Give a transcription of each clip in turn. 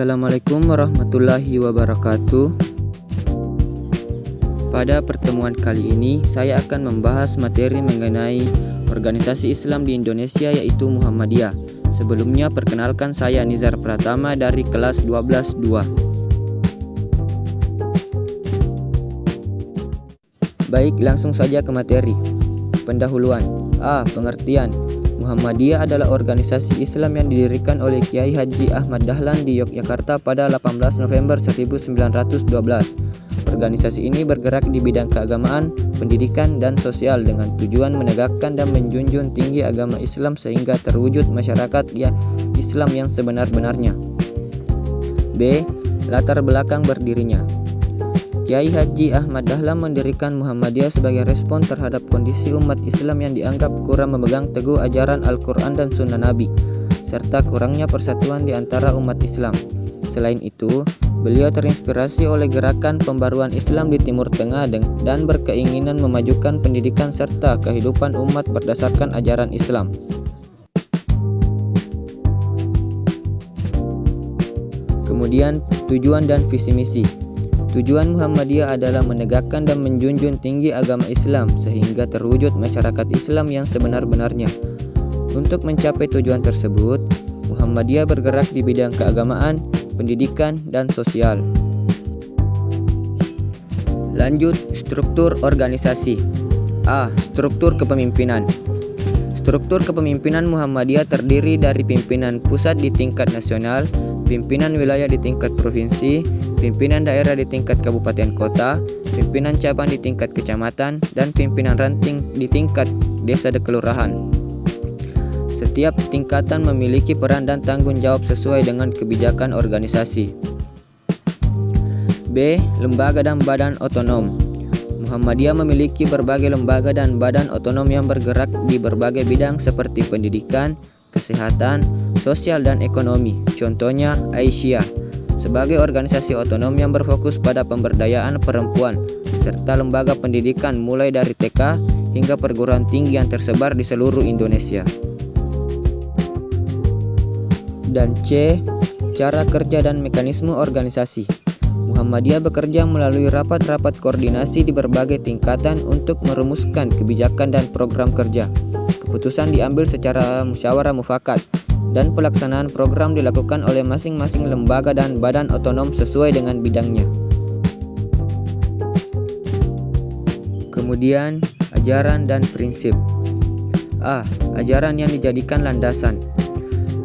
Assalamualaikum warahmatullahi wabarakatuh. Pada pertemuan kali ini, saya akan membahas materi mengenai organisasi Islam di Indonesia, yaitu Muhammadiyah. Sebelumnya, perkenalkan, saya Nizar Pratama dari kelas 12-2. Baik, langsung saja ke materi. Pendahuluan. Pengertian. Muhammadiyah adalah organisasi Islam yang didirikan oleh Kiai Haji Ahmad Dahlan di Yogyakarta pada 18 November 1912. Organisasi ini bergerak di bidang keagamaan, pendidikan, dan sosial dengan tujuan menegakkan dan menjunjung tinggi agama Islam sehingga terwujud masyarakat Islam yang sebenar-benarnya. B. Latar belakang berdirinya. Kiai Haji Ahmad Dahlan mendirikan Muhammadiyah sebagai respon terhadap kondisi umat Islam yang dianggap kurang memegang teguh ajaran Al-Quran dan Sunnah Nabi, serta kurangnya persatuan di antara umat Islam. Selain itu, beliau terinspirasi oleh gerakan pembaruan Islam di Timur Tengah dan berkeinginan memajukan pendidikan serta kehidupan umat berdasarkan ajaran Islam. Kemudian, tujuan dan visi misi. Tujuan Muhammadiyah adalah menegakkan dan menjunjung tinggi agama Islam sehingga terwujud masyarakat Islam yang sebenar-benarnya. Untuk mencapai tujuan tersebut, Muhammadiyah bergerak di bidang keagamaan, pendidikan, dan sosial. Lanjut, struktur organisasi. Struktur kepemimpinan. Struktur kepemimpinan Muhammadiyah terdiri dari pimpinan pusat di tingkat nasional, pimpinan wilayah di tingkat provinsi, pimpinan daerah di tingkat kabupaten kota, pimpinan cabang di tingkat kecamatan, dan pimpinan ranting di tingkat desa dan kelurahan. Setiap tingkatan memiliki peran dan tanggung jawab sesuai dengan kebijakan organisasi. B. Lembaga dan badan otonom. Muhammadiyah memiliki berbagai lembaga dan badan otonom yang bergerak di berbagai bidang seperti pendidikan, kesehatan, sosial, dan ekonomi. Contohnya, Aisyah, sebagai organisasi otonom yang berfokus pada pemberdayaan perempuan, serta lembaga pendidikan mulai dari TK hingga perguruan tinggi yang tersebar di seluruh Indonesia. Dan C. Cara kerja dan mekanisme organisasi. Muhammadiyah bekerja melalui rapat-rapat koordinasi di berbagai tingkatan untuk merumuskan kebijakan dan program kerja. Keputusan diambil secara musyawarah mufakat, dan pelaksanaan program dilakukan oleh masing-masing lembaga dan badan otonom sesuai dengan bidangnya. Kemudian, ajaran dan prinsip. Ajaran yang dijadikan landasan.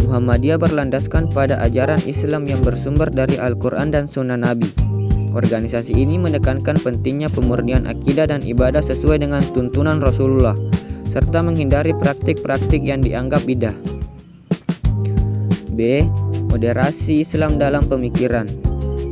Muhammadiyah berlandaskan pada ajaran Islam yang bersumber dari Al-Quran dan Sunnah Nabi. Organisasi ini menekankan pentingnya pemurnian akidah dan ibadah sesuai dengan tuntunan Rasulullah, serta menghindari praktik-praktik yang dianggap bidah. B. Moderasi Islam dalam pemikiran.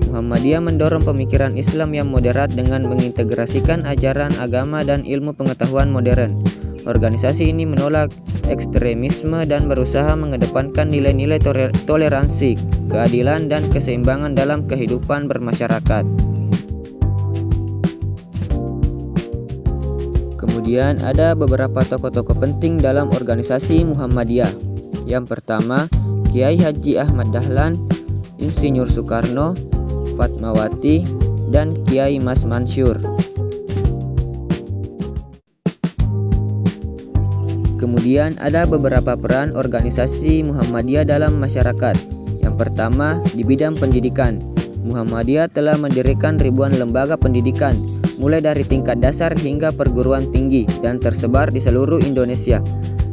Muhammadiyah mendorong pemikiran Islam yang moderat dengan mengintegrasikan ajaran agama dan ilmu pengetahuan modern. Organisasi ini menolak ekstremisme dan berusaha mengedepankan nilai-nilai toleransi, keadilan, dan keseimbangan dalam kehidupan bermasyarakat. Kemudian ada beberapa tokoh-tokoh penting dalam organisasi Muhammadiyah. Yang pertama, Kiai Haji Ahmad Dahlan, Insinyur Soekarno, Fatmawati, dan Kiai Mas Mansur. Kemudian ada beberapa peran organisasi Muhammadiyah dalam masyarakat. Yang pertama, di bidang pendidikan. Muhammadiyah telah mendirikan ribuan lembaga pendidikan, mulai dari tingkat dasar hingga perguruan tinggi, dan tersebar di seluruh Indonesia.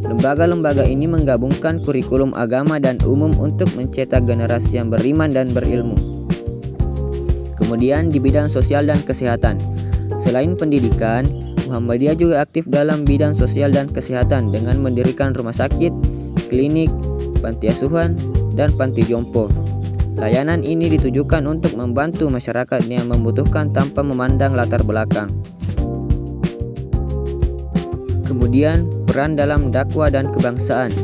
Lembaga-lembaga ini menggabungkan kurikulum agama dan umum untuk mencetak generasi yang beriman dan berilmu. Kemudian di bidang sosial dan kesehatan. Selain pendidikan, Muhammadiyah juga aktif dalam bidang sosial dan kesehatan dengan mendirikan rumah sakit, klinik, panti asuhan, dan panti jompo. Layanan ini ditujukan untuk membantu masyarakat yang membutuhkan tanpa memandang latar belakang. Kemudian, peran dalam dakwah dan kebangsaan.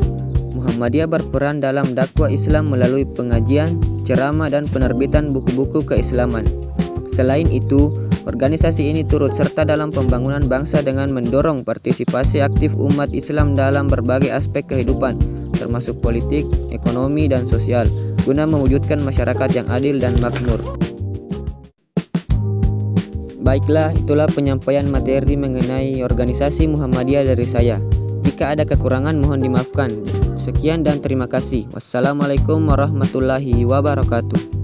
Muhammadiyah berperan dalam dakwah Islam melalui pengajian, ceramah, dan penerbitan buku-buku keislaman. Selain itu, organisasi ini turut serta dalam pembangunan bangsa dengan mendorong partisipasi aktif umat Islam dalam berbagai aspek kehidupan, termasuk politik, ekonomi, dan sosial. guna mewujudkan masyarakat yang adil dan makmur. Baiklah, itulah penyampaian materi mengenai organisasi Muhammadiyah dari saya. Jika ada kekurangan mohon dimaafkan. Sekian dan terima kasih. Wassalamualaikum warahmatullahi wabarakatuh.